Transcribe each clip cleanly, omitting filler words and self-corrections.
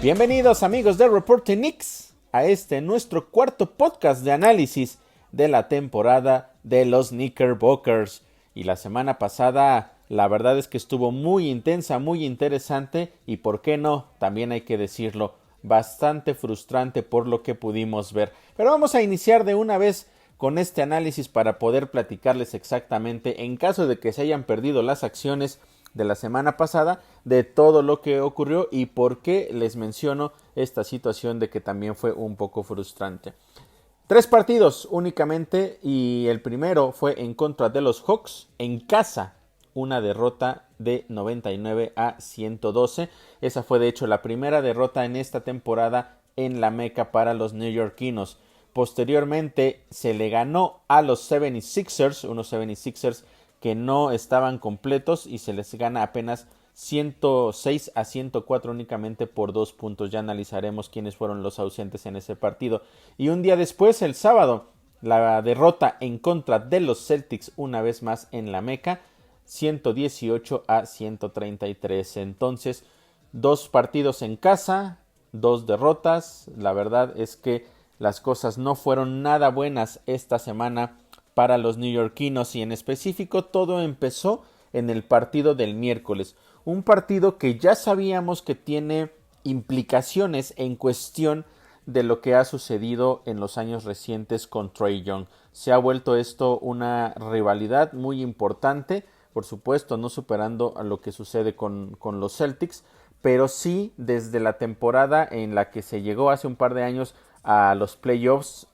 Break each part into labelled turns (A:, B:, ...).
A: Bienvenidos amigos de Reporting Knicks a nuestro cuarto podcast de análisis de la temporada de los Knickerbockers. Y la semana pasada la verdad es que estuvo muy intensa, muy interesante y por qué no, también hay que decirlo, bastante frustrante por lo que pudimos ver. Pero vamos a iniciar de una vez con este análisis para poder platicarles exactamente, en caso de que se hayan perdido las acciones de la semana pasada, de todo lo que ocurrió y por qué les menciono esta situación de que también fue un poco frustrante. 3 partidos únicamente y el primero fue en contra de los Hawks en casa, una derrota de 99-112. Esa fue de hecho la primera derrota en esta temporada en la Meca para los neoyorquinos. Posteriormente se le ganó a los 76ers, unos 76ers que no estaban completos y se les gana apenas 106-104 únicamente por 2 puntos. Ya analizaremos quiénes fueron los ausentes en ese partido. Y un día después, el sábado, la derrota en contra de los Celtics una vez más en la Meca, 118-133. Entonces, 2 partidos en casa, 2 derrotas. La verdad es que las cosas no fueron nada buenas esta semana para los neoyorquinos y en específico todo empezó en el partido del miércoles. Un partido que ya sabíamos que tiene implicaciones en cuestión de lo que ha sucedido en los años recientes con Trae Young. Se ha vuelto esto una rivalidad muy importante, por supuesto no superando a lo que sucede con los Celtics, pero sí desde la temporada en la que se llegó hace un par de años a los playoffs,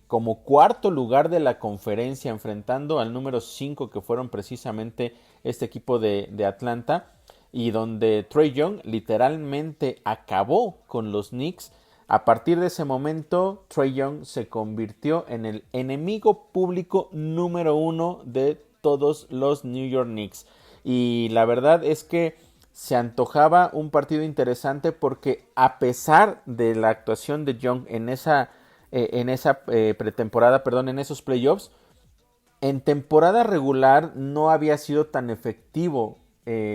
A: como cuarto lugar de la conferencia, enfrentando al número 5 que fueron precisamente este equipo de Atlanta, y donde Trae Young literalmente acabó con los Knicks. A partir de ese momento, Trae Young se convirtió en el enemigo público número 1 de todos los New York Knicks. Y la verdad es que se antojaba un partido interesante porque a pesar de la actuación de Young en esa pretemporada, en esos playoffs, en temporada regular no había sido tan efectivo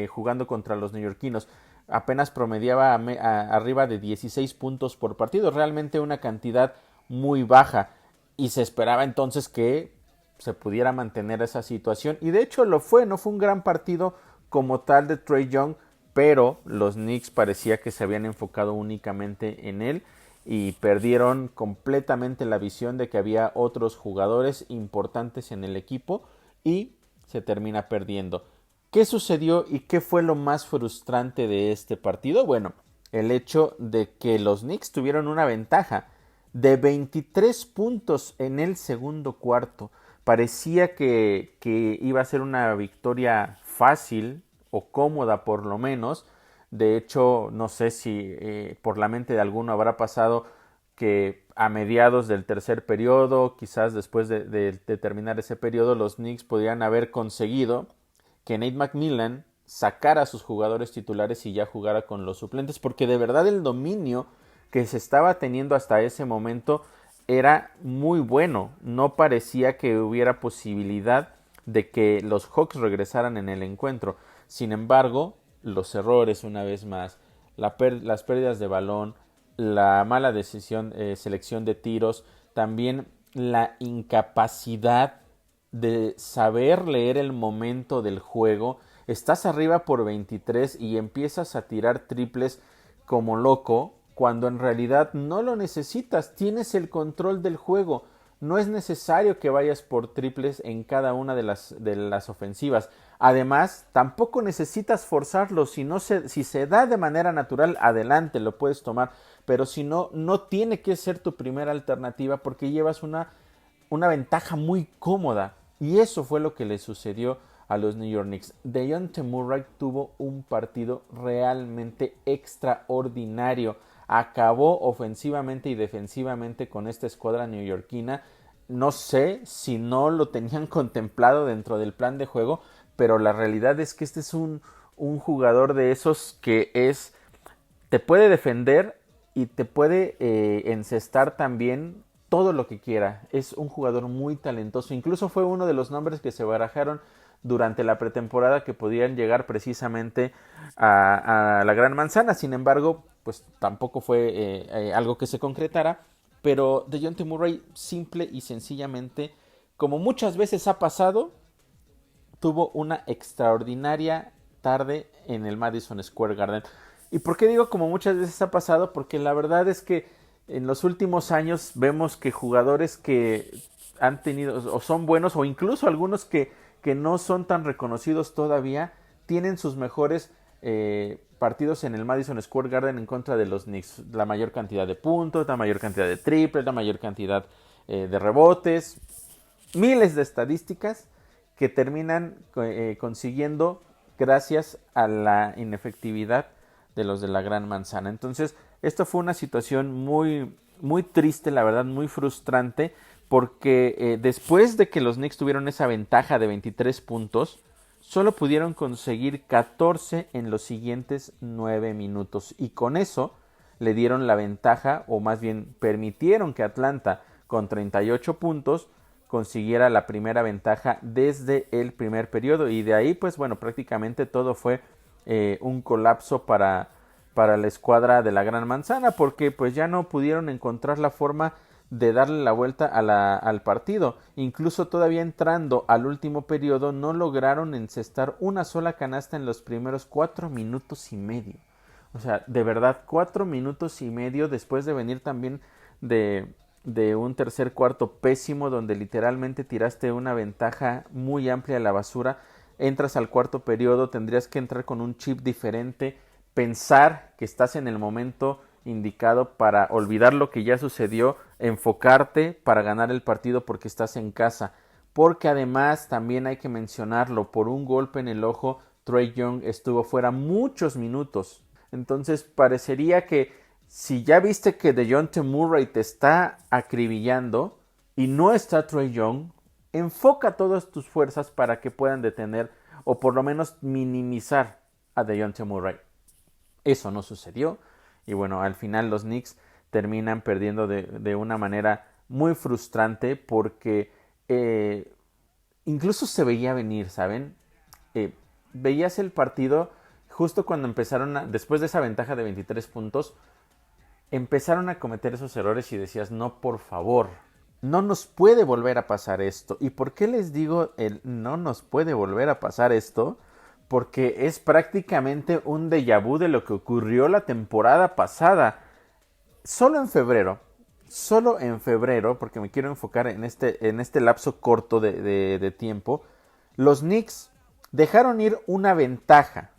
A: jugando contra los neoyorquinos. Apenas promediaba arriba de 16 puntos por partido, realmente una cantidad muy baja. Y se esperaba entonces que se pudiera mantener esa situación. Y de hecho lo fue, no fue un gran partido como tal de Trae Young, pero los Knicks parecía que se habían enfocado únicamente en él y perdieron completamente la visión de que había otros jugadores importantes en el equipo y se termina perdiendo. ¿Qué sucedió y qué fue lo más frustrante de este partido? Bueno, el hecho de que los Knicks tuvieron una ventaja de 23 puntos en el segundo cuarto. Parecía que iba a ser una victoria fácil o cómoda por lo menos. De hecho, no sé si por la mente de alguno habrá pasado que a mediados del tercer periodo, quizás después de terminar ese periodo, los Knicks podrían haber conseguido que Nate McMillan sacara a sus jugadores titulares y ya jugara con los suplentes, porque de verdad el dominio que se estaba teniendo hasta ese momento era muy bueno. No parecía que hubiera posibilidad de que los Hawks regresaran en el encuentro. Sin embargo, los errores una vez más, las pérdidas de balón, la mala selección de tiros, también la incapacidad de saber leer el momento del juego. Estás arriba por 23 y empiezas a tirar triples como loco cuando en realidad no lo necesitas, tienes el control del juego. No es necesario que vayas por triples en cada una de las ofensivas. Además, tampoco necesitas forzarlo. Si se da de manera natural, adelante, lo puedes tomar. Pero si no, no tiene que ser tu primera alternativa porque llevas una ventaja muy cómoda. Y eso fue lo que le sucedió a los New York Knicks. Dejounte Murray tuvo un partido realmente extraordinario. Acabó ofensivamente y defensivamente con esta escuadra neoyorquina. No sé si no lo tenían contemplado dentro del plan de juego, pero la realidad es que este es un jugador de esos que te puede defender y te puede encestar también todo lo que quiera. Es un jugador muy talentoso. Incluso fue uno de los nombres que se barajaron durante la pretemporada que podían llegar precisamente a la Gran Manzana. Sin embargo, pues tampoco fue algo que se concretara, pero DeJounte Murray simple y sencillamente, como muchas veces ha pasado, tuvo una extraordinaria tarde en el Madison Square Garden. ¿Y por qué digo como muchas veces ha pasado? Porque la verdad es que en los últimos años vemos que jugadores que han tenido o son buenos o incluso algunos que no son tan reconocidos todavía tienen sus mejores partidos en el Madison Square Garden en contra de los Knicks. La mayor cantidad de puntos, la mayor cantidad de triples, la mayor cantidad de rebotes, miles de estadísticas que terminan consiguiendo gracias a la inefectividad de los de la Gran Manzana. Entonces, esto fue una situación muy, muy triste, la verdad, muy frustrante, porque después de que los Knicks tuvieron esa ventaja de 23 puntos, solo pudieron conseguir 14 en los siguientes 9 minutos. Y con eso le dieron la ventaja, o más bien permitieron que Atlanta, con 38 puntos, consiguiera la primera ventaja desde el primer periodo. Y de ahí, pues bueno, prácticamente todo fue un colapso para la escuadra de la Gran Manzana, porque pues ya no pudieron encontrar la forma de darle la vuelta al partido. Incluso todavía entrando al último periodo no lograron encestar una sola canasta en los primeros 4 minutos y medio. O sea, de verdad, 4 minutos y medio después de venir también de un tercer cuarto pésimo, donde literalmente tiraste una ventaja muy amplia a la basura. Entras al cuarto periodo, tendrías que entrar con un chip diferente, pensar que estás en el momento indicado para olvidar lo que ya sucedió, enfocarte para ganar el partido porque estás en casa. Porque además también hay que mencionarlo, por un golpe en el ojo, Trae Young estuvo fuera muchos minutos. Entonces parecería que si ya viste que DeJounte Murray te está acribillando y no está Trae Young, enfoca todas tus fuerzas para que puedan detener o por lo menos minimizar a DeJounte Murray. Eso no sucedió y bueno, al final los Knicks terminan perdiendo de una manera muy frustrante porque incluso se veía venir, ¿saben? Veías el partido justo cuando empezaron, después de esa ventaja de 23 puntos, empezaron a cometer esos errores y decías, no, por favor, no nos puede volver a pasar esto. ¿Y por qué les digo el no nos puede volver a pasar esto? Porque es prácticamente un déjà vu de lo que ocurrió la temporada pasada. Solo en febrero, porque me quiero enfocar en este lapso corto de tiempo, los Knicks dejaron ir una ventaja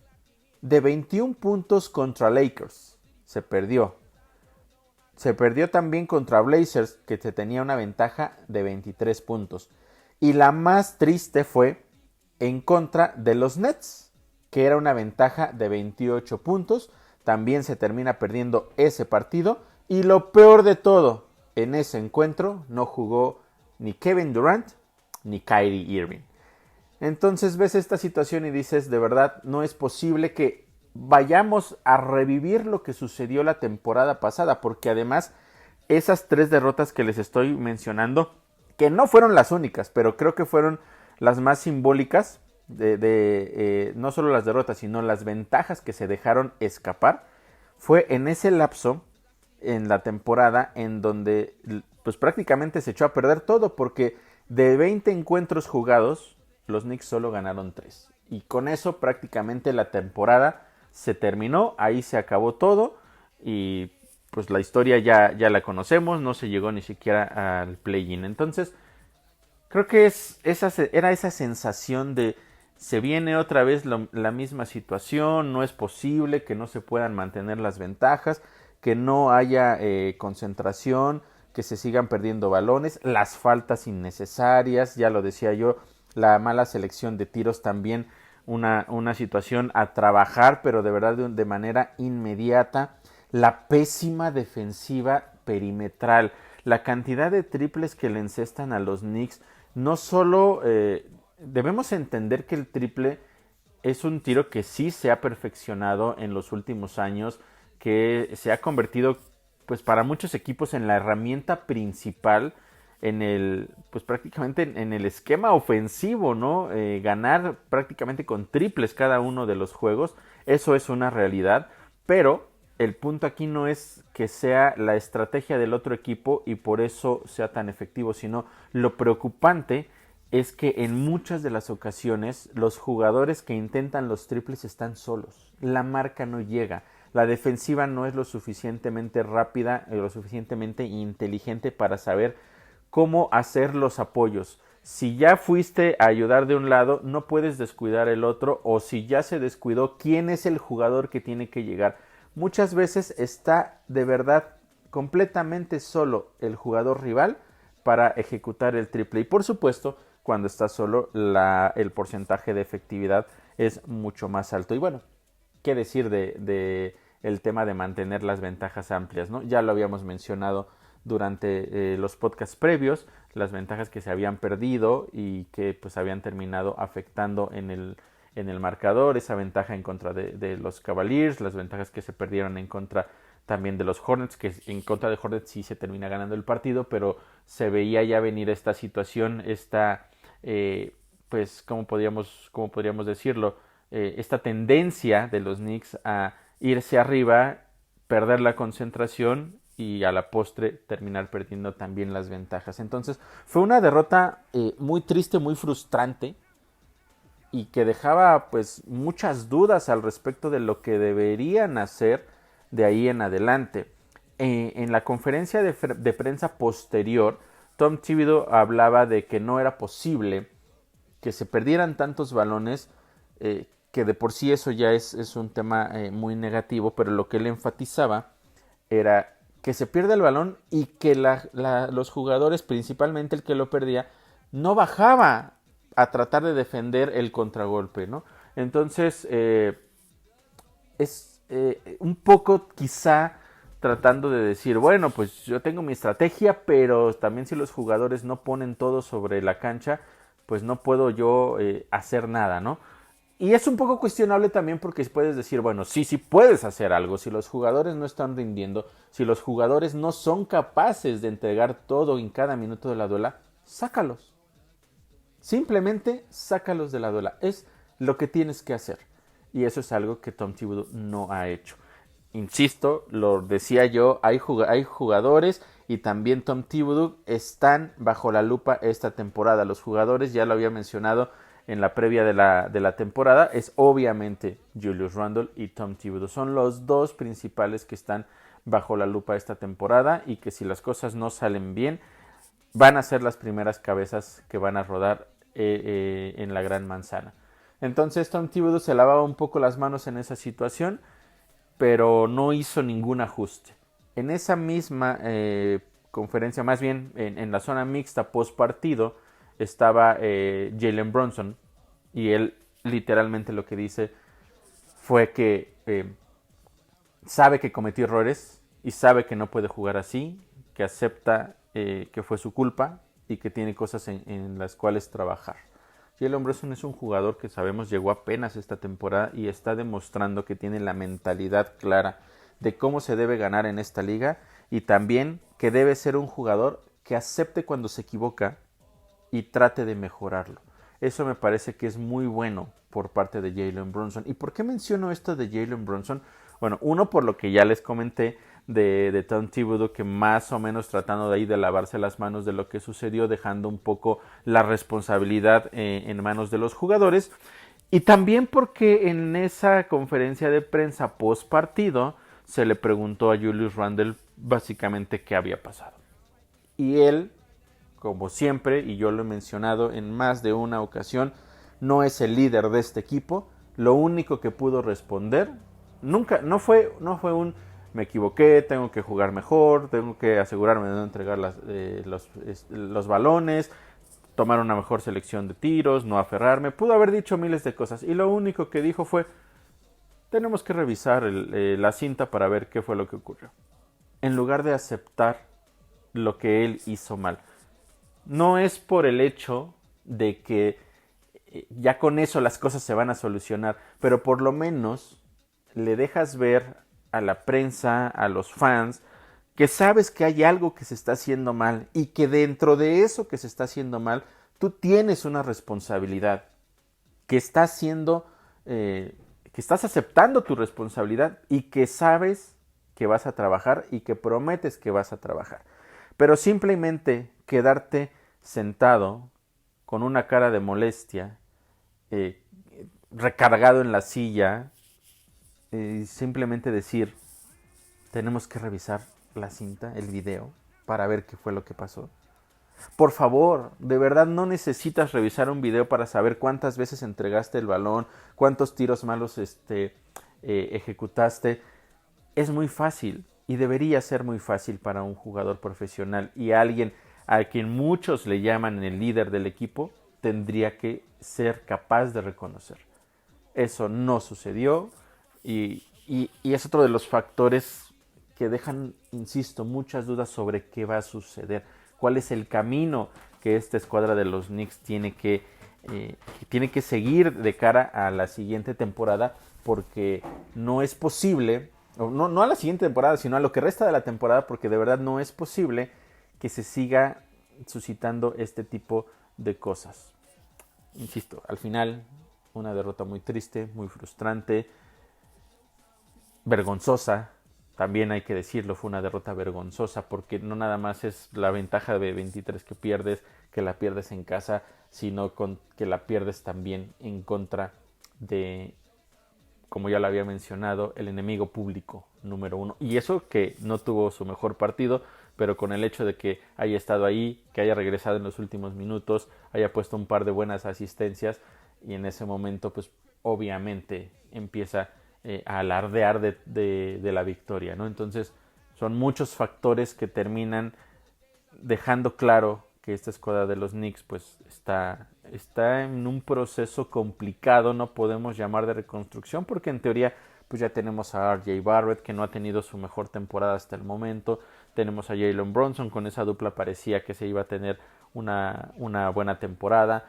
A: de 21 puntos contra Lakers. Se perdió. Se perdió también contra Blazers, que se tenía una ventaja de 23 puntos. Y la más triste fue en contra de los Nets, que era una ventaja de 28 puntos. También se termina perdiendo ese partido. Y lo peor de todo, en ese encuentro no jugó ni Kevin Durant ni Kyrie Irving. Entonces ves esta situación y dices, de verdad, no es posible que vayamos a revivir lo que sucedió la temporada pasada, porque además esas 3 derrotas que les estoy mencionando, que no fueron las únicas, pero creo que fueron las más simbólicas no solo las derrotas, sino las ventajas que se dejaron escapar, fue en ese lapso en la temporada en donde pues prácticamente se echó a perder todo, porque de 20 encuentros jugados, los Knicks solo ganaron 3. Y con eso prácticamente la temporada se terminó, ahí se acabó todo y pues la historia ya la conocemos, no se llegó ni siquiera al play-in. Entonces creo que era esa sensación de se viene otra vez la misma situación, no es posible que no se puedan mantener las ventajas, que no haya concentración, que se sigan perdiendo balones, las faltas innecesarias, ya lo decía yo, la mala selección de tiros también, una situación a trabajar, pero de verdad de manera inmediata. La pésima defensiva perimetral, la cantidad de triples que le encestan a los Knicks. No solo debemos entender que el triple es un tiro que sí se ha perfeccionado en los últimos años, que se ha convertido pues para muchos equipos en la herramienta principal pues prácticamente en el esquema ofensivo, ¿no? Ganar prácticamente con triples cada uno de los juegos, eso es una realidad, pero el punto aquí no es que sea la estrategia del otro equipo y por eso sea tan efectivo, sino lo preocupante es que en muchas de las ocasiones los jugadores que intentan los triples están solos. La marca no llega. La defensiva no es lo suficientemente rápida y lo suficientemente inteligente para saber cómo hacer los apoyos. Si ya fuiste a ayudar de un lado, no puedes descuidar el otro, o si ya se descuidó, ¿quién es el jugador que tiene que llegar? Muchas veces está de verdad completamente solo el jugador rival para ejecutar el triple. Y por supuesto, cuando está solo, el porcentaje de efectividad es mucho más alto. Y bueno, qué decir de el tema de mantener las ventajas amplias, ¿no? Ya lo habíamos mencionado durante los podcasts previos, las ventajas que se habían perdido y que pues habían terminado afectando en el marcador, esa ventaja en contra de los Cavaliers, las ventajas que se perdieron en contra también de los Hornets, que en contra de Hornets sí se termina ganando el partido, pero se veía ya venir esta situación, pues, ¿cómo podríamos decirlo? Esta tendencia de los Knicks a irse arriba, perder la concentración y a la postre terminar perdiendo también las ventajas. Entonces fue una derrota muy triste, muy frustrante y que dejaba pues muchas dudas al respecto de lo que deberían hacer de ahí en adelante. En la conferencia de prensa posterior, Tom Thibodeau hablaba de que no era posible que se perdieran tantos balones, que de por sí eso ya es un tema muy negativo, pero lo que él enfatizaba era que se pierde el balón y que los jugadores, principalmente el que lo perdía, no bajaba a tratar de defender el contragolpe, ¿no? Entonces, es un poco quizá tratando de decir, bueno, pues yo tengo mi estrategia, pero también si los jugadores no ponen todo sobre la cancha, pues no puedo yo hacer nada, ¿no? Y es un poco cuestionable también porque puedes decir, bueno, sí puedes hacer algo. Si los jugadores no están rindiendo, si los jugadores no son capaces de entregar todo en cada minuto de la duela, sácalos. Simplemente sácalos de la duela. Es lo que tienes que hacer. Y eso es algo que Tom Thibodeau no ha hecho. Insisto, lo decía yo, hay jugadores y también Tom Thibodeau están bajo la lupa esta temporada. Los jugadores, ya lo había mencionado en la previa de la temporada, es obviamente Julius Randle y Tom Thibodeau. Son los dos principales que están bajo la lupa esta temporada y que si las cosas no salen bien, van a ser las primeras cabezas que van a rodar en la gran manzana. Entonces Tom Thibodeau se lavaba un poco las manos en esa situación, pero no hizo ningún ajuste. En esa misma conferencia, más bien en la zona mixta post partido, estaba Jalen Brunson y él literalmente lo que dice fue que sabe que cometió errores y sabe que no puede jugar así, que acepta que fue su culpa y que tiene cosas en las cuales trabajar. Jalen Brunson es un jugador que sabemos llegó apenas esta temporada y está demostrando que tiene la mentalidad clara de cómo se debe ganar en esta liga y también que debe ser un jugador que acepte cuando se equivoca y trate de mejorarlo. Eso me parece que es muy bueno por parte de Jalen Brunson. ¿Y por qué menciono esto de Jalen Brunson? Bueno, uno por lo que ya les comenté de Tom Thibodeau, que más o menos tratando de ahí de lavarse las manos de lo que sucedió, dejando un poco la responsabilidad en manos de los jugadores. Y también porque en esa conferencia de prensa post partido se le preguntó a Julius Randle básicamente qué había pasado. Y él, como siempre, y yo lo he mencionado en más de una ocasión, no es el líder de este equipo. Lo único que pudo responder no fue un me equivoqué, tengo que jugar mejor, tengo que asegurarme de no entregar los balones, tomar una mejor selección de tiros, no aferrarme. Pudo haber dicho miles de cosas y lo único que dijo fue tenemos que revisar la cinta para ver qué fue lo que ocurrió. En lugar de aceptar lo que él hizo mal. No es por el hecho de que ya con eso las cosas se van a solucionar, pero por lo menos le dejas ver a la prensa, a los fans, que sabes que hay algo que se está haciendo mal y que dentro de eso que se está haciendo mal, tú tienes una responsabilidad, que estás aceptando tu responsabilidad y que sabes que vas a trabajar y que prometes que vas a trabajar. Pero simplemente quedarte sentado con una cara de molestia, eh, recargado en la silla, simplemente decir, tenemos que revisar la cinta, el video, para ver qué fue lo que pasó. Por favor, de verdad no necesitas revisar un video para saber cuántas veces entregaste el balón, cuántos tiros malos ejecutaste. Es muy fácil y debería ser muy fácil para un jugador profesional y alguien a quien muchos le llaman el líder del equipo, tendría que ser capaz de reconocer. Eso no sucedió y es otro de los factores que dejan, insisto, muchas dudas sobre qué va a suceder, cuál es el camino que esta escuadra de los Knicks tiene que seguir de cara a la siguiente temporada, porque no es posible, no a la siguiente temporada, sino a lo que resta de la temporada, porque de verdad no es posible que se siga suscitando este tipo de cosas. Insisto, al final una derrota muy triste, muy frustrante, vergonzosa. También hay que decirlo, fue una derrota vergonzosa porque no nada más es la ventaja de 23 que la pierdes en casa, sino que la pierdes también en contra de, como ya lo había mencionado, el enemigo público número 1. Y eso que no tuvo su mejor partido, pero con el hecho de que haya estado ahí, que haya regresado en los últimos minutos, haya puesto un par de buenas asistencias y en ese momento pues obviamente empieza a alardear de la victoria, ¿no? Entonces son muchos factores que terminan dejando claro que esta escuadra de los Knicks pues está en un proceso complicado, no podemos llamar de reconstrucción porque en teoría pues ya tenemos a RJ Barrett que no ha tenido su mejor temporada hasta el momento, tenemos a Jalen Brunson, con esa dupla parecía que se iba a tener una buena temporada,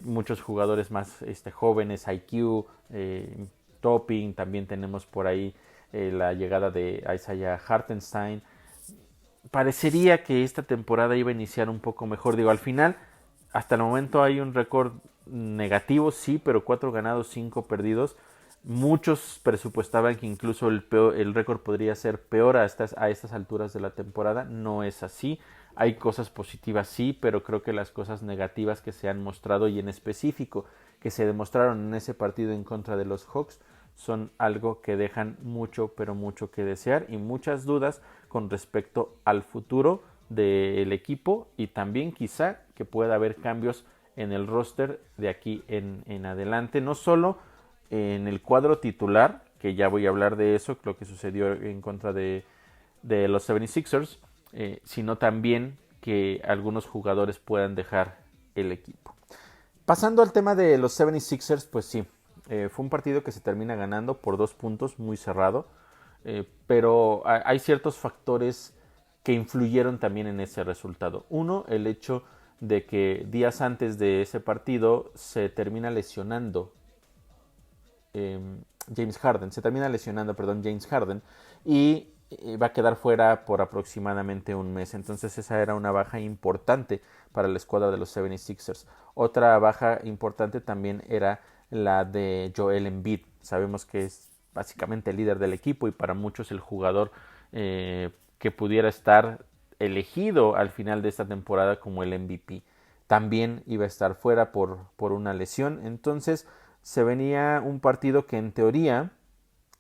A: muchos jugadores más jóvenes, IQ, Topping, también tenemos por ahí la llegada de Isaiah Hartenstein. Parecería que esta temporada iba a iniciar un poco mejor. Digo, al final, hasta el momento hay un récord negativo, sí, pero 4 ganados, 5 perdidos. Muchos presupuestaban que incluso el récord podría ser peor a estas alturas de la temporada. No es así. Hay cosas positivas, sí, pero creo que las cosas negativas que se han mostrado y en específico que se demostraron en ese partido en contra de los Hawks son algo que dejan mucho, pero mucho que desear y muchas dudas con respecto al futuro del equipo y también quizá que pueda haber cambios en el roster de aquí en adelante, no solo en el cuadro titular, que ya voy a hablar de eso, lo que sucedió en contra de los 76ers, sino también que algunos jugadores puedan dejar el equipo. Pasando al tema de los 76ers, pues sí, fue un partido que se termina ganando por 2 puntos, muy cerrado, pero hay ciertos factores que influyeron también en ese resultado. Uno, el hecho de que días antes de ese partido se termina lesionando James Harden y va a quedar fuera por aproximadamente un mes. Entonces esa era una baja importante para la escuadra de los 76ers. Otra baja importante también era la de Joel Embiid. Sabemos que es básicamente el líder del equipo y para muchos el jugador que pudiera estar elegido al final de esta temporada como el MVP. También iba a estar fuera por una lesión. Entonces se venía un partido que en teoría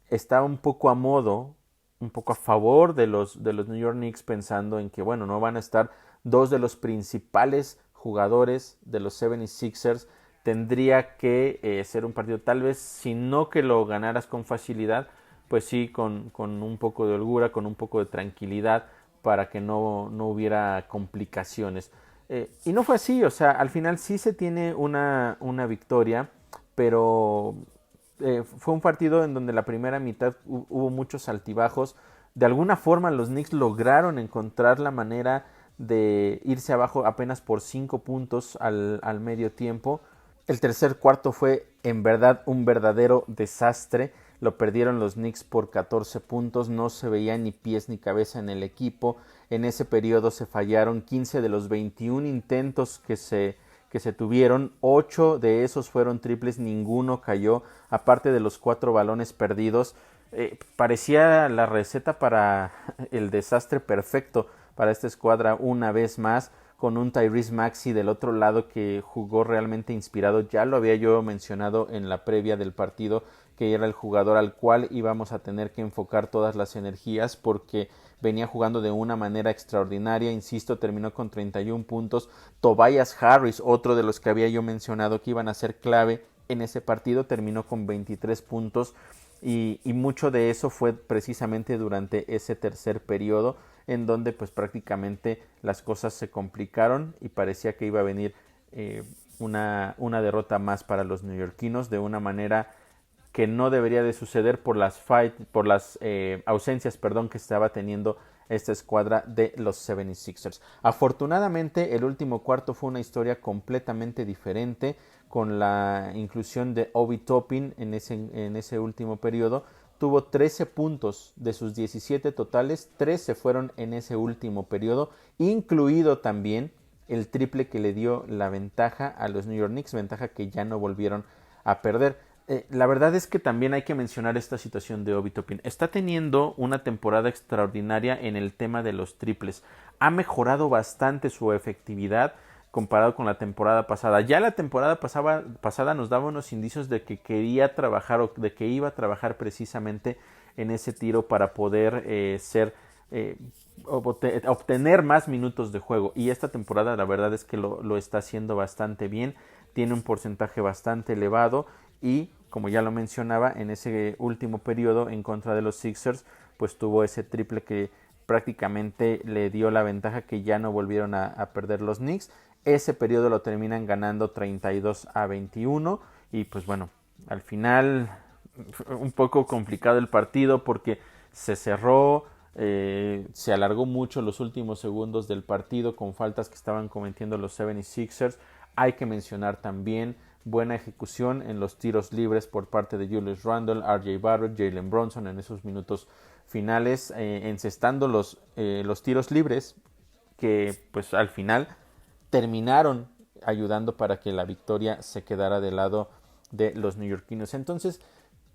A: estaba un poco a modo, un poco a favor de los New York Knicks, pensando en que, bueno, no van a estar dos de los principales jugadores de los 76ers. Tendría que ser un partido, tal vez, si no que lo ganaras con facilidad, pues sí, con un poco de holgura, con un poco de tranquilidad, para que no hubiera complicaciones. Y no fue así, o sea, al final sí se tiene una victoria, pero fue un partido en donde la primera mitad hubo muchos altibajos. De alguna forma los Knicks lograron encontrar la manera de irse abajo apenas por 5 puntos al medio tiempo. El tercer cuarto fue en verdad un verdadero desastre. Lo perdieron los Knicks por 14 puntos. No se veía ni pies ni cabeza en el equipo. En ese periodo se fallaron 15 de los 21 intentos que se tuvieron. 8 de esos fueron triples, ninguno cayó, aparte de los 4 balones perdidos. parecía la receta para el desastre perfecto para esta escuadra una vez más, con un Tyrese Maxey del otro lado que jugó realmente inspirado. Ya lo había yo mencionado en la previa del partido, que era el jugador al cual íbamos a tener que enfocar todas las energías porque venía jugando de una manera extraordinaria. Insisto, terminó con 31 puntos. Tobias Harris, otro de los que había yo mencionado que iban a ser clave en ese partido, terminó con 23 puntos. Y mucho de eso fue precisamente durante ese tercer periodo, en donde pues prácticamente las cosas se complicaron y parecía que iba a venir una derrota más para los neoyorquinos, de una manera que no debería de suceder por las ausencias, que estaba teniendo esta escuadra de los 76ers. Afortunadamente, el último cuarto fue una historia completamente diferente, con la inclusión de Obi Toppin en ese último periodo. Tuvo 13 puntos de sus 17 totales, 13 fueron en ese último periodo, incluido también el triple que le dio la ventaja a los New York Knicks, ventaja que ya no volvieron a perder. La verdad es que también hay que mencionar esta situación de Obi Toppin. Está teniendo una temporada extraordinaria en el tema de los triples. Ha mejorado bastante su efectividad comparado con la temporada pasada. Ya la temporada pasada nos daba unos indicios de que quería trabajar o de que iba a trabajar precisamente en ese tiro para poder obtener más minutos de juego. Y esta temporada la verdad es que lo está haciendo bastante bien. Tiene un porcentaje bastante elevado y, como ya lo mencionaba, en ese último periodo en contra de los Sixers, pues tuvo ese triple que prácticamente le dio la ventaja que ya no volvieron a perder los Knicks. Ese periodo lo terminan ganando 32-21 y pues bueno, al final un poco complicado el partido porque se cerró, se alargó mucho los últimos segundos del partido con faltas que estaban cometiendo los 76ers. Hay que mencionar también buena ejecución en los tiros libres por parte de Julius Randle, RJ Barrett, Jalen Brunson en esos minutos finales, encestando los tiros libres que pues al final terminaron ayudando para que la victoria se quedara del lado de los neoyorquinos. Entonces,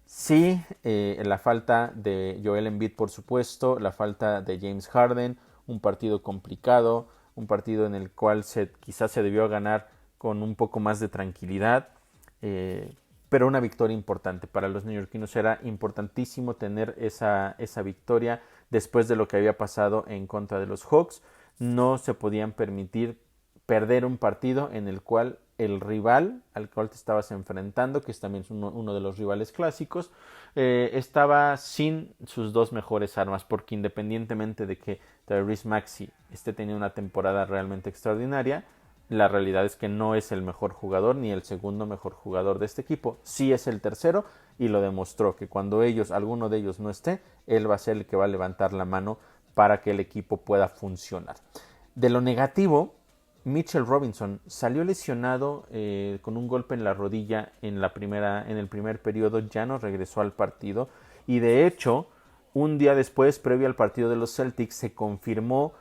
A: sí, la falta de Joel Embiid, por supuesto, la falta de James Harden, un partido complicado, un partido en el cual quizás se debió ganar con un poco más de tranquilidad, pero una victoria importante. Para los neoyorquinos era importantísimo tener esa victoria después de lo que había pasado en contra de los Hawks. No se podían permitir perder un partido en el cual el rival al cual te estabas enfrentando, que es también uno de los rivales clásicos, estaba sin sus dos mejores armas, porque independientemente de que Tyrese Maxey esté teniendo una temporada realmente extraordinaria, la realidad es que no es el mejor jugador ni el segundo mejor jugador de este equipo. Sí es el tercero y lo demostró, que cuando alguno de ellos no esté, él va a ser el que va a levantar la mano para que el equipo pueda funcionar. De lo negativo, Mitchell Robinson salió lesionado con un golpe en la rodilla en el primer periodo, ya no regresó al partido y de hecho un día después, previo al partido de los Celtics, se confirmó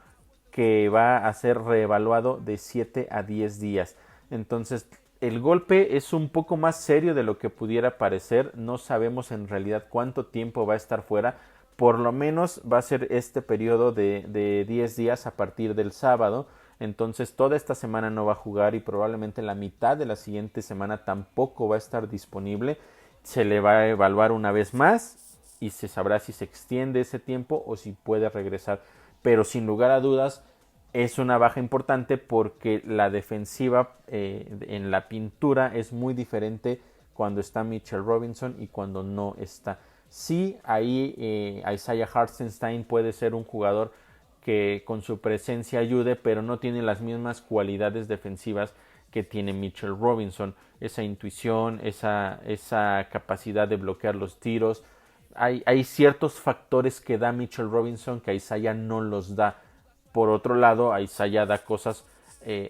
A: que va a ser reevaluado de 7 a 10 días. Entonces el golpe es un poco más serio de lo que pudiera parecer. No sabemos en realidad cuánto tiempo va a estar fuera. Por lo menos va a ser este periodo de 10 días a partir del sábado. Entonces toda esta semana no va a jugar y probablemente la mitad de la siguiente semana tampoco va a estar disponible. Se le va a evaluar una vez más y se sabrá si se extiende ese tiempo o si puede regresar. Pero sin lugar a dudas es una baja importante porque la defensiva en la pintura es muy diferente cuando está Mitchell Robinson y cuando no está. Sí, ahí Isaiah Hartenstein puede ser un jugador que con su presencia ayude, pero no tiene las mismas cualidades defensivas que tiene Mitchell Robinson. Esa intuición, esa capacidad de bloquear los tiros. Hay ciertos factores que da Mitchell Robinson que Isaiah no los da. Por otro lado, Isaiah da cosas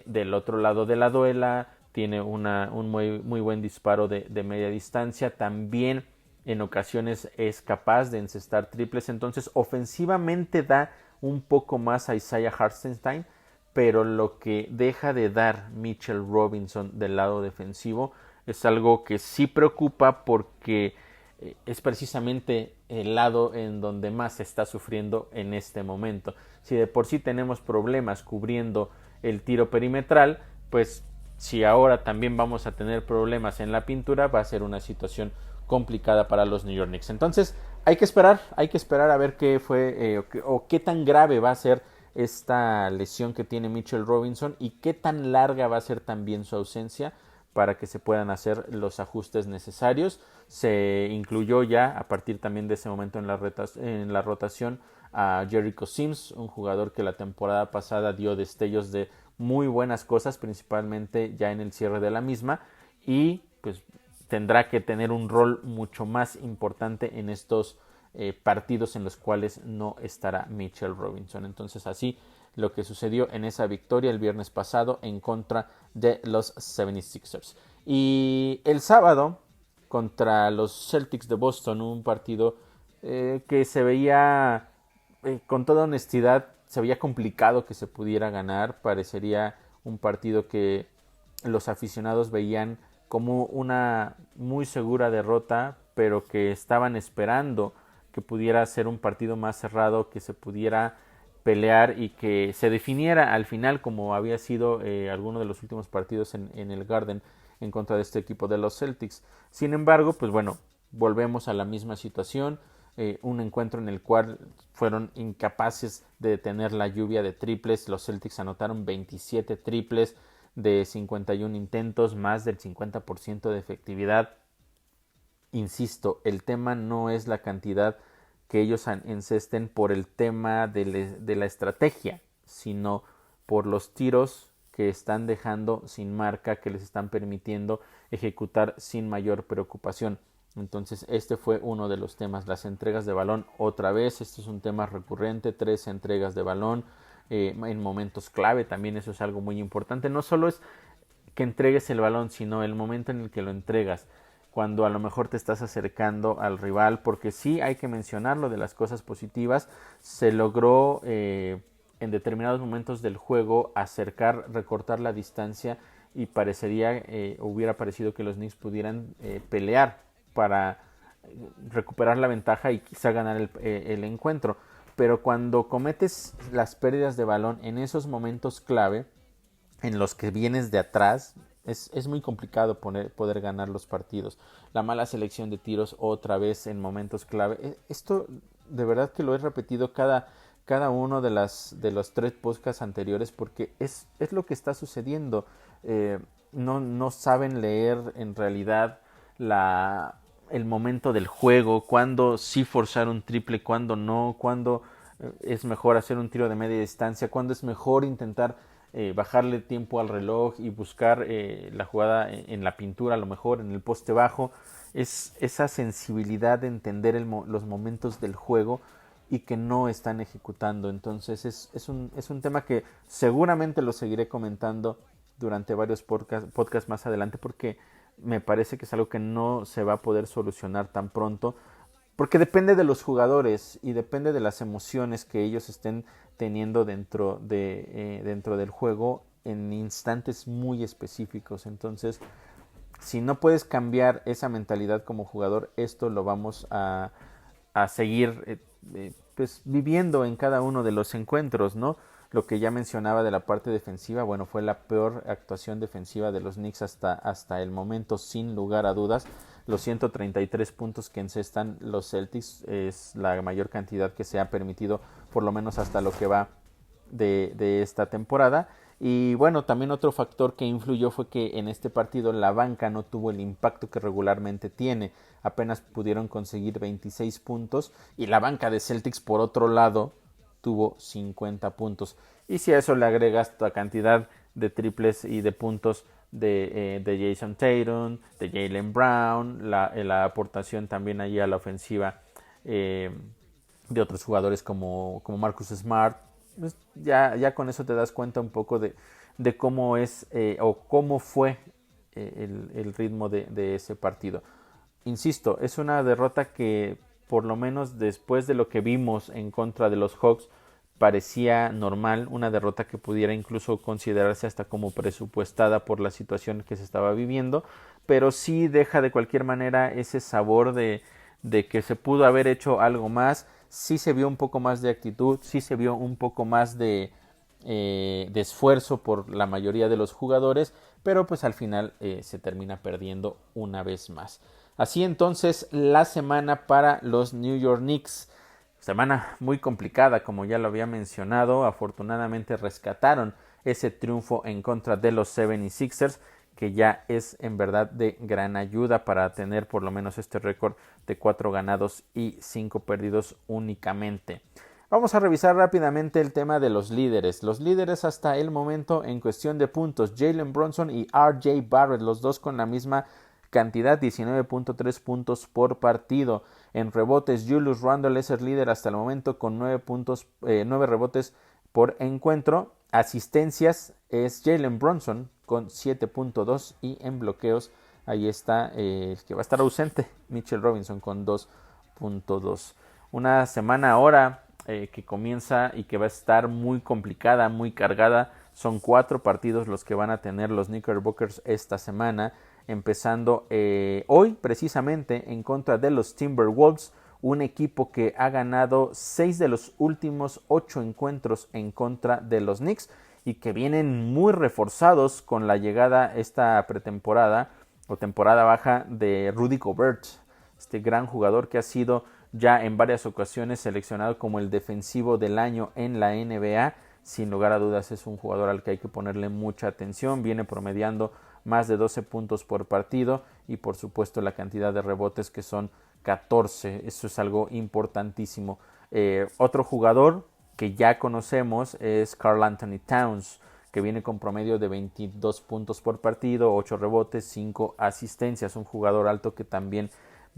A: del otro lado de la duela. Tiene un muy buen disparo de media distancia. También en ocasiones es capaz de encestar triples. Entonces ofensivamente da un poco más a Isaiah Hartenstein, pero lo que deja de dar Mitchell Robinson del lado defensivo es algo que sí preocupa porque es precisamente el lado en donde más se está sufriendo en este momento. Si de por sí tenemos problemas cubriendo el tiro perimetral, pues si ahora también vamos a tener problemas en la pintura, va a ser una situación complicada para los New York Knicks. Entonces hay que esperar a ver qué fue o qué tan grave va a ser esta lesión que tiene Mitchell Robinson y qué tan larga va a ser también su ausencia para que se puedan hacer los ajustes necesarios. Se incluyó ya a partir también de ese momento en la rotación a Jericho Sims, un jugador que la temporada pasada dio destellos de muy buenas cosas, principalmente ya en el cierre de la misma, y pues tendrá que tener un rol mucho más importante en estos partidos en los cuales no estará Mitchell Robinson. Entonces así lo que sucedió en esa victoria el viernes pasado en contra de los 76ers. Y el sábado contra los Celtics de Boston, un partido que se veía, con toda honestidad, se veía complicado que se pudiera ganar. Parecería un partido que los aficionados veían como una muy segura derrota, pero que estaban esperando que pudiera ser un partido más cerrado, que se pudiera pelear y que se definiera al final como había sido alguno de los últimos partidos en el Garden en contra de este equipo de los Celtics. Sin embargo, pues bueno, volvemos a la misma situación, un encuentro en el cual fueron incapaces de detener la lluvia de triples. Los Celtics anotaron 27 triples de 51 intentos, más del 50% de efectividad. Insisto, el tema no es la cantidad que ellos encesten por el tema de la estrategia, sino por los tiros que están dejando sin marca, que les están permitiendo ejecutar sin mayor preocupación. Entonces este fue uno de los temas, las entregas de balón otra vez. Este es un tema recurrente, 3 entregas de balón en momentos clave, también eso es algo muy importante. No solo es que entregues el balón, sino el momento en el que lo entregas, cuando a lo mejor te estás acercando al rival, porque sí hay que mencionarlo de las cosas positivas. Se logró en determinados momentos del juego acercar, recortar la distancia, y parecería, hubiera parecido que los Knicks pudieran pelear para recuperar la ventaja y quizá ganar el encuentro. Pero cuando cometes las pérdidas de balón en esos momentos clave, en los que vienes de atrás, es muy complicado poder ganar los partidos. La mala selección de tiros otra vez en momentos clave. Esto de verdad que lo he repetido cada uno de los 3 podcasts anteriores, porque es lo que está sucediendo. No saben leer en realidad el momento del juego, cuándo sí forzar un triple, cuándo no, cuándo es mejor hacer un tiro de media distancia, cuándo es mejor intentar bajarle tiempo al reloj y buscar la jugada en la pintura, a lo mejor en el poste bajo. Es esa sensibilidad de entender los momentos del juego y que no están ejecutando. Entonces es un tema que seguramente lo seguiré comentando durante varios podcasts más adelante, porque me parece que es algo que no se va a poder solucionar tan pronto, porque depende de los jugadores y depende de las emociones que ellos estén teniendo dentro del juego en instantes muy específicos. Entonces, si no puedes cambiar esa mentalidad como jugador, esto lo vamos a seguir pues viviendo en cada uno de los encuentros, ¿no? Lo que ya mencionaba de la parte defensiva, bueno, fue la peor actuación defensiva de los Knicks hasta el momento, sin lugar a dudas. Los 133 puntos que encestan los Celtics es la mayor cantidad que se ha permitido, por lo menos hasta lo que va de esta temporada. Y bueno, también otro factor que influyó fue que en este partido la banca no tuvo el impacto que regularmente tiene. Apenas pudieron conseguir 26 puntos y la banca de Celtics, por otro lado, tuvo 50 puntos. Y si a eso le agregas la cantidad de triples y de puntos de Jason Tatum, de Jaylen Brown, la aportación también allí a la ofensiva de otros jugadores como Marcus Smart, pues ya con eso te das cuenta un poco de cómo es o cómo fue el ritmo de ese partido. Insisto, es una derrota que, por lo menos después de lo que vimos en contra de los Hawks, parecía normal, una derrota que pudiera incluso considerarse hasta como presupuestada por la situación que se estaba viviendo, pero sí deja de cualquier manera ese sabor de que se pudo haber hecho algo más. Sí se vio un poco más de actitud, sí se vio un poco más de esfuerzo por la mayoría de los jugadores, pero pues al final se termina perdiendo una vez más. Así entonces la semana para los New York Knicks. Semana muy complicada, como ya lo había mencionado. Afortunadamente rescataron ese triunfo en contra de los 76ers, que ya es en verdad de gran ayuda para tener por lo menos este récord de 4 ganados y 5 perdidos únicamente. Vamos a revisar rápidamente el tema de los líderes. Los líderes hasta el momento en cuestión de puntos: Jalen Brunson y RJ Barrett, los dos con la misma cantidad, 19.3 puntos por partido. En rebotes, Julius Randle es el líder hasta el momento con 9 rebotes por encuentro. Asistencias es Jalen Brunson con 7.2 y en bloqueos ahí está el que va a estar ausente, Mitchell Robinson con 2.2. Una semana ahora que comienza y que va a estar muy complicada, muy cargada. Son 4 partidos los que van a tener los Knickerbockers esta semana, empezando hoy precisamente en contra de los Timberwolves, un equipo que ha ganado 6 de los últimos 8 encuentros en contra de los Knicks y que vienen muy reforzados con la llegada esta pretemporada o temporada baja de Rudy Gobert, este gran jugador que ha sido ya en varias ocasiones seleccionado como el defensivo del año en la NBA. Sin lugar a dudas es un jugador al que hay que ponerle mucha atención. Viene promediando más de 12 puntos por partido y por supuesto la cantidad de rebotes, que son 14. Eso es algo importantísimo. Otro jugador que ya conocemos es Karl Anthony Towns, que viene con promedio de 22 puntos por partido, 8 rebotes, 5 asistencias. Un jugador alto que también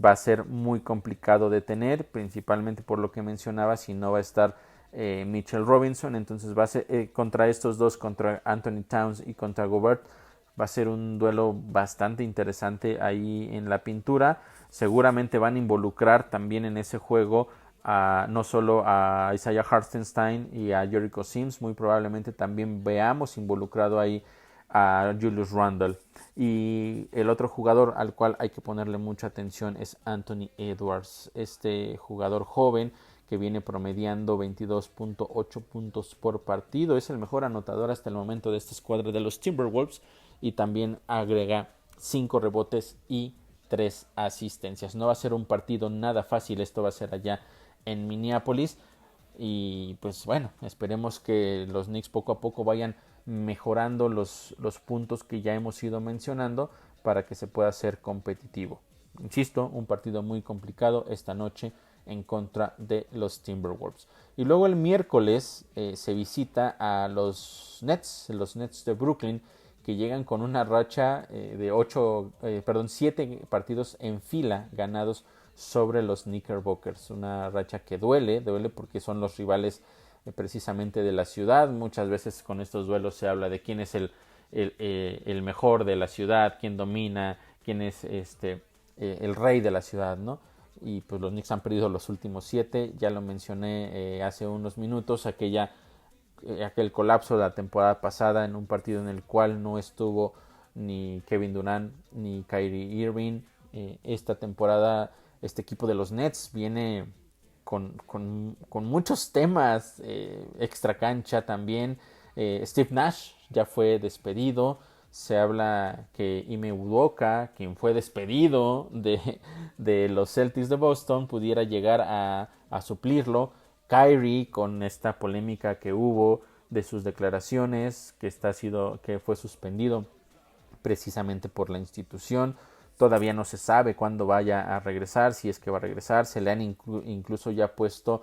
A: va a ser muy complicado de tener, principalmente por lo que mencionaba, si no va a estar Mitchell Robinson. Entonces va a ser contra estos dos, contra Anthony Towns y contra Gobert, va a ser un duelo bastante interesante ahí en la pintura. Seguramente van a involucrar también en ese juego no solo a Isaiah Hartenstein y a Jericho Sims, muy probablemente también veamos involucrado ahí a Julius Randle. Y el otro jugador al cual hay que ponerle mucha atención es Anthony Edwards, este jugador joven que viene promediando 22.8 puntos por partido. Es el mejor anotador hasta el momento de esta escuadra de los Timberwolves y también agrega 5 rebotes y 3 asistencias. No va a ser un partido nada fácil, esto va a ser allá en Minneapolis y pues bueno, esperemos que los Knicks poco a poco vayan mejorando los puntos que ya hemos ido mencionando para que se pueda ser competitivo. Insisto, un partido muy complicado esta noche en contra de los Timberwolves. Y luego el miércoles se visita a los Nets de Brooklyn, que llegan con una racha de 7 partidos en fila ganados sobre los Knickerbockers. Una racha que duele porque son los rivales precisamente de la ciudad. Muchas veces con estos duelos se habla de quién es el mejor de la ciudad, quién domina, quién es el rey de la ciudad, ¿no? Y pues los Knicks han perdido los últimos 7, ya lo mencioné hace unos minutos, aquel colapso de la temporada pasada en un partido en el cual no estuvo ni Kevin Durant ni Kyrie Irving. Esta temporada este equipo de los Nets viene con muchos temas extra cancha también. Steve Nash ya fue despedido. Se habla que Ime Udoka, quien fue despedido de los Celtics de Boston, pudiera llegar a suplirlo. Kyrie, con esta polémica que hubo de sus declaraciones, que fue suspendido precisamente por la institución. Todavía no se sabe cuándo vaya a regresar, si es que va a regresar. Se le han incluso ya puesto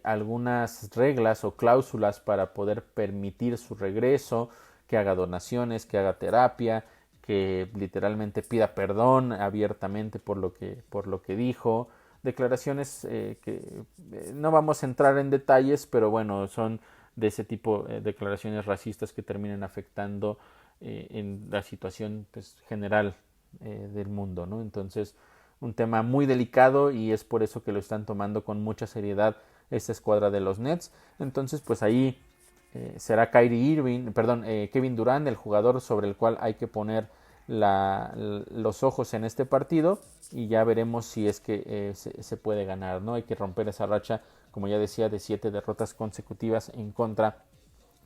A: algunas reglas o cláusulas para poder permitir su regreso, que haga donaciones, que haga terapia, que literalmente pida perdón abiertamente por lo que dijo. Declaraciones que no vamos a entrar en detalles, pero bueno, son de ese tipo de declaraciones racistas que terminan afectando en la situación pues, general del mundo, ¿no? Entonces, un tema muy delicado y es por eso que lo están tomando con mucha seriedad esta escuadra de los Nets. Entonces, pues ahí será Kevin Durant el jugador sobre el cual hay que poner los ojos en este partido y ya veremos si es que se puede ganar, ¿no? Hay que romper esa racha, como ya decía, de 7 derrotas consecutivas en contra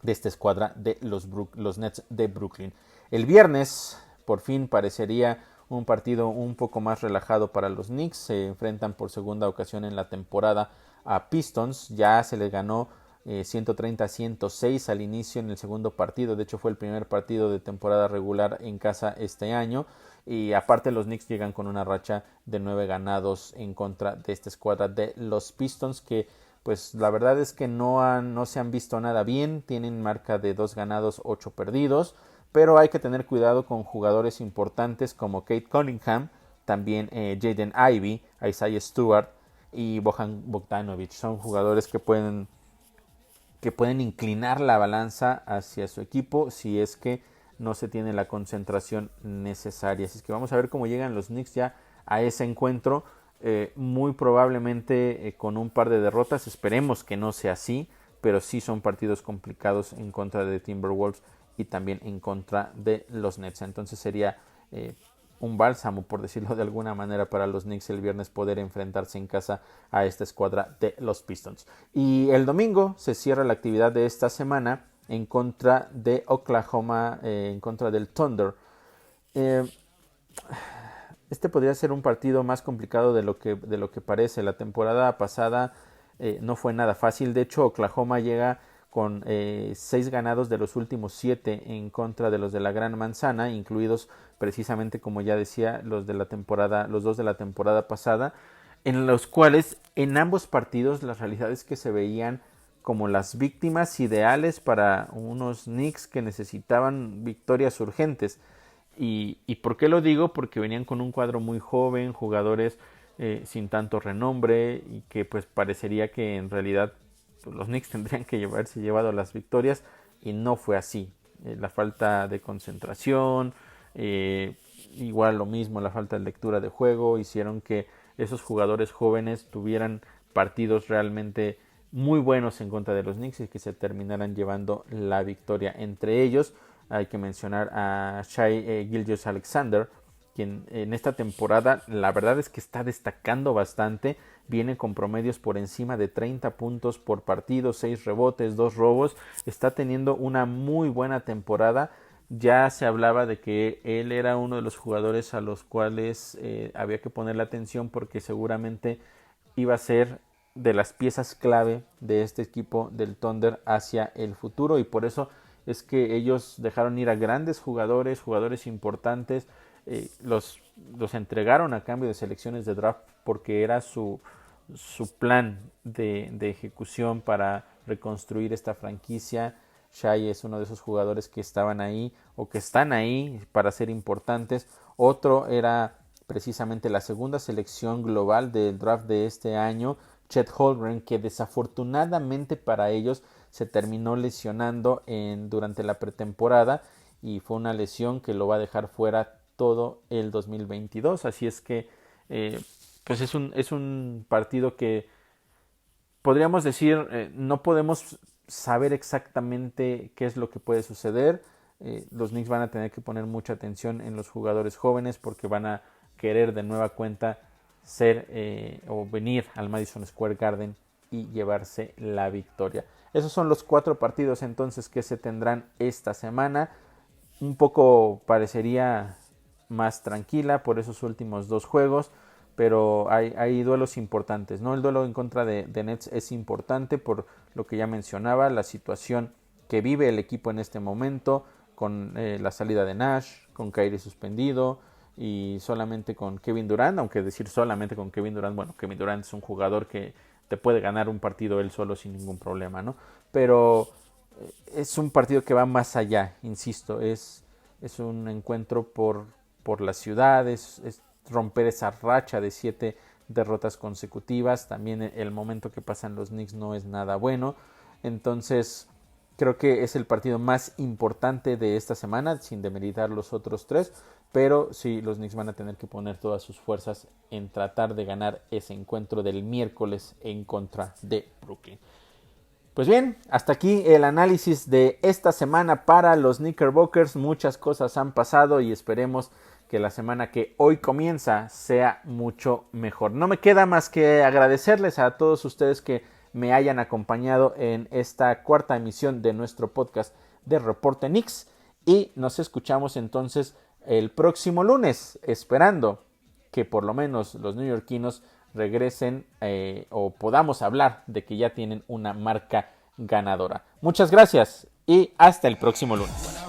A: de esta escuadra de los Nets de Brooklyn. El viernes, por fin, parecería un partido un poco más relajado para los Knicks. Se enfrentan por segunda ocasión en la temporada a Pistons. Ya se les ganó 130-106 al inicio en el segundo partido. De hecho, fue el primer partido de temporada regular en casa este año. Y aparte los Knicks llegan con una racha de 9 ganados en contra de esta escuadra de los Pistons, que pues la verdad es que no se han visto nada bien. Tienen marca de 2 ganados, 8 perdidos. Pero hay que tener cuidado con jugadores importantes como Kate Cunningham, también Jaden Ivey, Isaiah Stewart y Bojan Bogdanovic. Son jugadores que pueden inclinar la balanza hacia su equipo si es que no se tiene la concentración necesaria. Así es que vamos a ver cómo llegan los Knicks ya a ese encuentro. Muy probablemente con un par de derrotas. Esperemos que no sea así, pero sí son partidos complicados en contra de Timberwolves y también en contra de los Nets. Entonces sería un bálsamo, por decirlo de alguna manera, para los Knicks el viernes poder enfrentarse en casa a esta escuadra de los Pistons. Y el domingo se cierra la actividad de esta semana en contra de Oklahoma, en contra del Thunder. Este podría ser un partido más complicado de lo que parece. La temporada pasada no fue nada fácil. De hecho, Oklahoma llega con 6 ganados de los últimos 7 en contra de los de la Gran Manzana, incluidos precisamente, como ya decía, los dos de la temporada pasada, en los cuales en ambos partidos la realidad es que se veían como las víctimas ideales para unos Knicks que necesitaban victorias urgentes. ¿Y por qué lo digo? Porque venían con un cuadro muy joven, jugadores sin tanto renombre y que pues parecería que en realidad pues, los Knicks tendrían que haberse llevado las victorias y no fue así. La falta de concentración, igual lo mismo, la falta de lectura de juego hicieron que esos jugadores jóvenes tuvieran partidos realmente muy buenos en contra de los Knicks y que se terminaran llevando la victoria. Entre ellos hay que mencionar a Shai Gilgeous-Alexander, quien en esta temporada la verdad es que está destacando bastante. Viene con promedios por encima de 30 puntos por partido, 6 rebotes, 2 robos. Está teniendo una muy buena temporada. Ya se hablaba de que él era uno de los jugadores a los cuales había que ponerle atención porque seguramente iba a ser de las piezas clave de este equipo del Thunder hacia el futuro, y por eso es que ellos dejaron ir a grandes jugadores, jugadores importantes, los entregaron a cambio de selecciones de draft porque era su plan de ejecución para reconstruir esta franquicia. Shai es uno de esos jugadores que estaban ahí o que están ahí para ser importantes. Otro era precisamente la segunda selección global del draft de este año, Chet Holmgren, que desafortunadamente para ellos se terminó lesionando durante la pretemporada y fue una lesión que lo va a dejar fuera todo el 2022. Así es que pues es un partido que podríamos decir no podemos saber exactamente qué es lo que puede suceder. Los Knicks van a tener que poner mucha atención en los jugadores jóvenes porque van a querer de nueva cuenta ser o venir al Madison Square Garden y llevarse la victoria. Esos son los 4 partidos entonces que se tendrán esta semana. Un poco parecería más tranquila por esos últimos 2 juegos, pero hay duelos importantes, ¿no? El duelo en contra de Nets es importante por lo que ya mencionaba, la situación que vive el equipo en este momento, con la salida de Nash, con Kyrie suspendido y solamente con Kevin Durant, aunque decir solamente con Kevin Durant, bueno, Kevin Durant es un jugador que te puede ganar un partido él solo sin ningún problema, ¿no? Pero es un partido que va más allá, insisto, es un encuentro por la ciudad, es romper esa racha de 7 derrotas consecutivas. También el momento que pasan los Knicks no es nada bueno. Entonces creo que es el partido más importante de esta semana, sin demeritar los otros 3. Pero sí, los Knicks van a tener que poner todas sus fuerzas en tratar de ganar ese encuentro del miércoles en contra de Brooklyn. Pues bien, hasta aquí el análisis de esta semana para los Knickerbockers. Muchas cosas han pasado y esperemos que la semana que hoy comienza sea mucho mejor. No me queda más que agradecerles a todos ustedes que me hayan acompañado en esta cuarta emisión de nuestro podcast de Reporte Knicks y nos escuchamos entonces el próximo lunes, esperando que por lo menos los neoyorquinos regresen o podamos hablar de que ya tienen una marca ganadora. Muchas gracias y hasta el próximo lunes.